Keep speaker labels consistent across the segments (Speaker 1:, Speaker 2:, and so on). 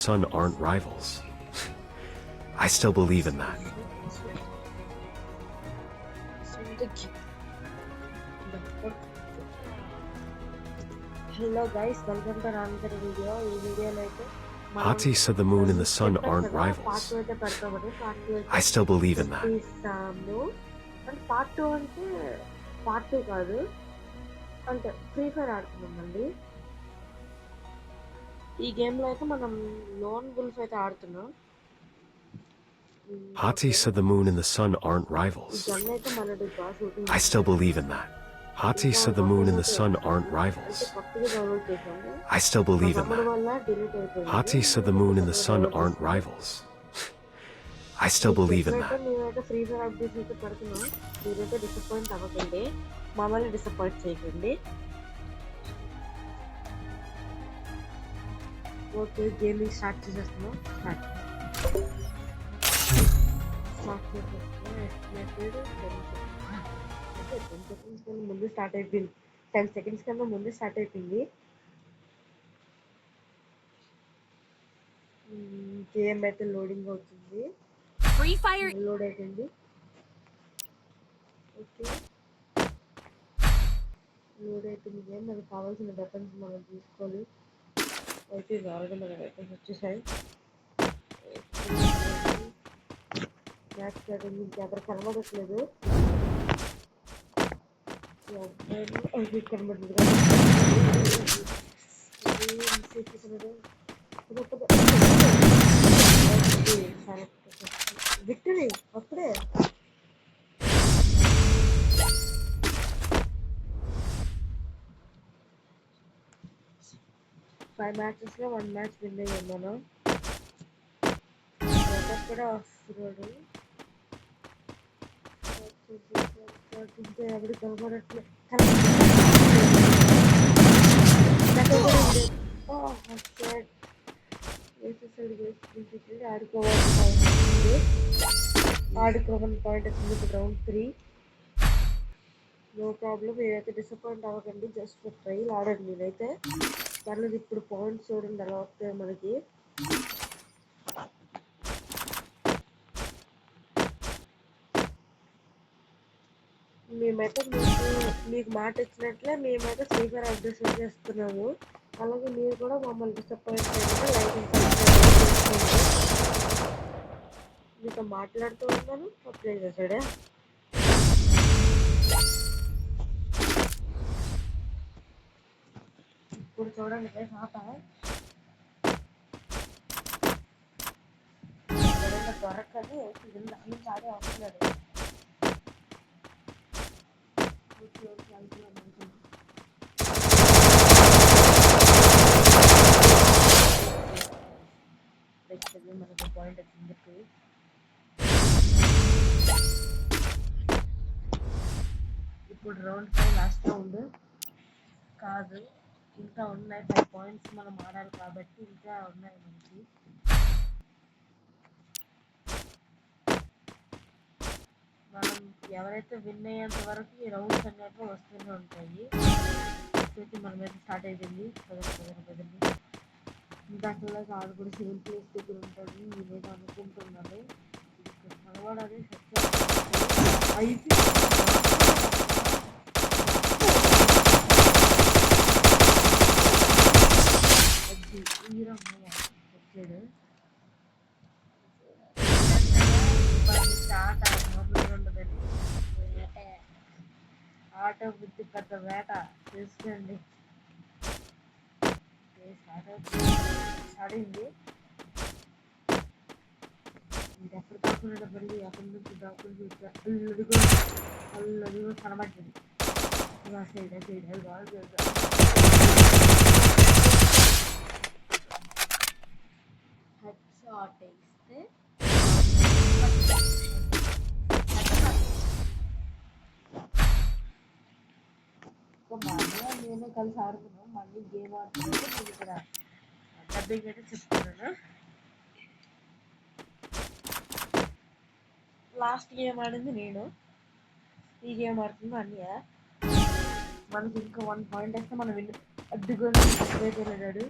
Speaker 1: sun aren't rivals. I still believe in that.
Speaker 2: Hello guys, welcome to another video. ఈ వీడియోలో అయితే
Speaker 1: Hati said the moon and the sun aren't rivals. I still believe in that.
Speaker 2: Part 2 అంటే part 2 కాదు, అంటే free fire ఆడుతున్నామండి. ఈ గేమ్లో అయితే మనం లోన్ వుల్ఫ్ అయితే ఆడుతున్నాం.
Speaker 1: Hati said the moon and the sun aren't rivals. I still believe in that. Hati said the moon and the sun aren't rivals. I still believe in that. Hati said the moon and the sun aren't rivals. I still believe in that.
Speaker 2: నేనైతే free fire updates అయితే పెడుతున్నాం. మీరైతే disappoint అవ్వకండి, మమ్మల్ని disappoint చేయకండి. Okay, gaming start చేసేస్తున్నాం. ముందు start అయిపోయింది. 10 seconds కన్నా ముందు స్టార్ట్ అయిపోయింది. గేమ్ అయితే లోడింగ్ అవుతుంది. లోడ్ అయిపోయింది. ఓకే, లోడ్ అయిపోయింది గేమ్. మనకు కావాల్సిన వెపన్స్ మనం తీసుకోవాలి. అయితే ఆల్రెడీ మన వెపన్స్ వచ్చేసాయి. మ్యాచ్ స్టార్టింగ్ ఇంకెవరు కనబడట్లేదు. కనబడుతుంది విక్టరీ అప్పుడే. 5 matches లో 1 match విన్ అయ్యాం మనం. కూడా వస్తున్నాడు. ఇంకా ఎవరు కనబడట్లేదు. ఆడుకోవాలని పాయింట్ వచ్చింది. ఇప్పుడు రౌండ్ 3. నో ప్రాబ్లం, మీరైతే డిసప్పాయింట్ అవ్వకండి. జస్ట్ ట్రైల్ ఆడండి. మీరైతే పర్లేదు. ఇప్పుడు పాయింట్స్ చూడండి ఎలా వస్తాయి మనకి. మేమైతే మీకు మాట ఇచ్చినట్లే మేమైతే ఫ్రీ ఫైర్ అప్డేట్స్ చేస్తున్నాము. అలాగే మీరు కూడా మమ్మల్ని డిసప్పాయింట్ చేయకుండా లైక్ మీతో మాట్లాడుతూ ఉన్నాను. అప్లై చేశాడే. ఇప్పుడు చూడండి పాప దొరకది నుంచి ఆడే వస్తున్నాడు. మనకు పాయింట్ వచ్చింది. ఇప్పుడు రౌండ్ 5 లాస్ట్ రౌండ్ కాదు, ఇంకా ఉన్నాయి. 5 points మనం ఆడాలి కాబట్టి ఇంకా ఉన్నాయి మనకి. మనం ఎవరైతే విన్ అయ్యేంత వరకు ఈ రౌండ్స్ అన్నట్టు వస్తూనే ఉంటాయి. అయితే మనమైతే స్టార్ట్ అయిపోయింది. పదండి. ఇంకా అసలు కాదు కూడా 7 place దగ్గర ఉంటాడు. నేనేదో అనుకుంటున్నాను. ఇక్కడ కలవడానికి అయితే వచ్చాడు. ఆట బుద్ధి పెద్ద వేట చేసుకోండి. అడింది ఎప్పుడు కాకుండా బలి అక్కడి నుంచి దాకుండా అల్లదిగో కనబడుతుంది. హెడ్ షాట్ వేస్తే నేను కలిసి ఆడుతున్నాం. మళ్ళీ గేమ్ ఆడుతున్నాను. నేను ఇక్కడ డబ్బింగ్ అయితే చెప్తున్నాను. లాస్ట్ గేమ్ ఆడింది నేను, ఈ గేమ్ ఆడుతుంది అన్నయ్య. మనకి ఇంకా 1 point వేస్తే మనం విన్. అడ్డుకొని వెళ్ళాడు.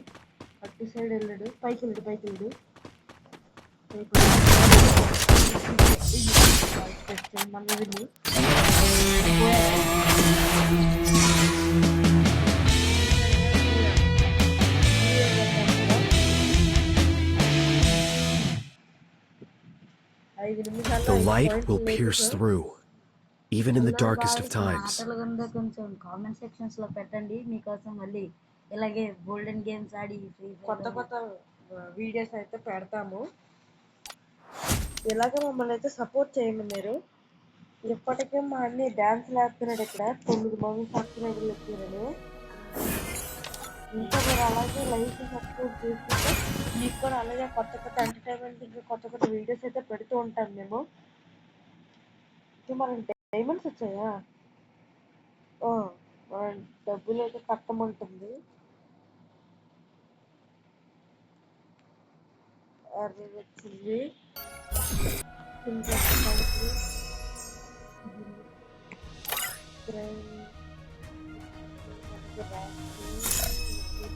Speaker 2: అటు సైడ్ వెళ్ళాడు, పైకి వెళ్ళాడు మన వెళ్ళి 5 నిమిషాల్లో
Speaker 1: The
Speaker 2: 5
Speaker 1: light
Speaker 2: పాయింట్లు
Speaker 1: will pierce
Speaker 2: లేపేశాం.
Speaker 1: through, even in the darkest of
Speaker 3: మా
Speaker 1: times.
Speaker 3: ఆటల గురించి కొంచెం కామెంట్ సెక్షన్స్ లో పెట్టండి, మీకోసం మళ్ళీ ఇలాగే గోల్డెన్ గేమ్స్ ఆడి ఫ్రీ
Speaker 2: కొత్త వీడియోస్ అయితే పెడతాము. ఇలాగే మమ్మల్ని అయితే సపోర్ట్ చేయండి మీరు. ఇప్పటికే మా అన్ని డ్యాన్స్లు వేస్తున్నాడు ఇక్కడ 9 మంది సబ్స్క్రైబర్లు వచ్చారని. ఇంకా మీరు అలాగే లైక్ సబ్స్క్రైబ్ చేసుకుంటే మీకు కూడా అలాగే కొత్త ఎంటర్టైన్మెంట్ ఇంకా కొత్త వీడియోస్ అయితే పెడుతూ ఉంటాం మేము. మనకి డైమండ్స్ వచ్చాయా? మన డబ్బులు అయితే కట్టమంటుంది. అరవై వచ్చింది.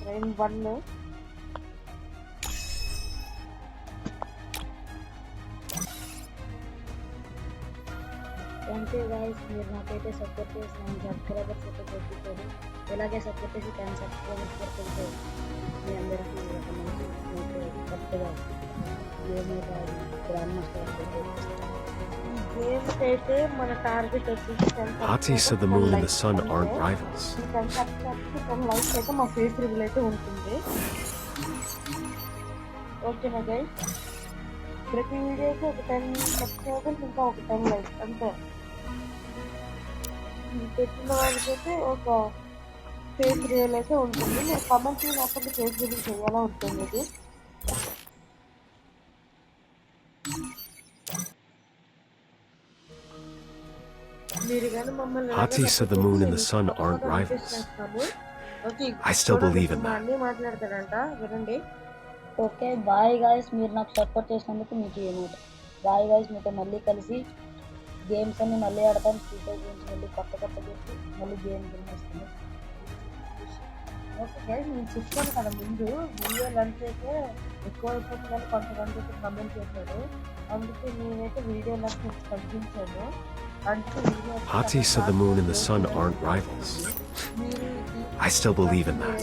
Speaker 2: ట్రైన్ 1
Speaker 3: థ్యాంక్ యూ గైస్, మీరు నాకైతే సపోర్ట్ చేసి 9 సబ్స్క్రైబర్స్ అయితే పెట్టుకోండి. ఇలాగే సపోర్ట్ చేసి 10 సబ్స్క్రైబర్స్ పెట్టుకుంటే మీ అందరికీ ఒక మంచి కొత్తగా గేమ్ అయితే గ్రాండ్ మాస్టర్
Speaker 2: గేమ్ అయితే మన టార్గెట్ వచ్చేసి
Speaker 1: Hati said the moon and the sun aren't rivals.
Speaker 2: 10 likes అయితే మా ఫేస్ రివ్యూల్ అయితే ఉంటుంది. ఓకేనా గైస్? ప్రతి వీడియోకి ఒక 10 సబ్స్క్రైబర్స్ ఇంకా ఒక 10 లైక్స్ అంతే. పెట్టిన వాళ్ళకైతే ఒక ఫేస్ రివ్యూల్ అయితే ఉంటుంది. మీరు కామెంట్ లేకపోతే ఫేస్ రివ్యూల్ చేయాలా ఉంటుంది ఇది. మీరు కానీ మమ్మల్ని
Speaker 1: Hati said the moon and the sun aren't rivals. I still believe in that.
Speaker 2: అన్నీ మాట్లాడతాడంట, వినండి.
Speaker 3: ఓకే బాయ్ గాయస్, మీరు నాకు సపోర్ట్ చేసినందుకు మీకు ఏమవుతుంది. బాయ్ గాయస్, మీతో మళ్ళీ కలిసి గేమ్స్ అన్ని మళ్ళీ ఆడతాం. ఫ్రీ ఫైర్ గేమ్స్ మళ్ళీ కొత్త చేసి మళ్ళీ గేమ్ వస్తుంది.
Speaker 2: ఓకే గైస్, నేను చెప్పాను కదా ముందు వీడియో లెంత్ అయితే ఎక్కువ అయిపోతుందని కొంతమంది అయితే కమెంట్ చేశారు. అందుకే నేనైతే వీడియో లెంత్ తగ్గించాను.
Speaker 1: Hati said the moon and the sun aren't rivals. I still believe in that.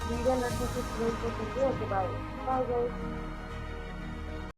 Speaker 2: Video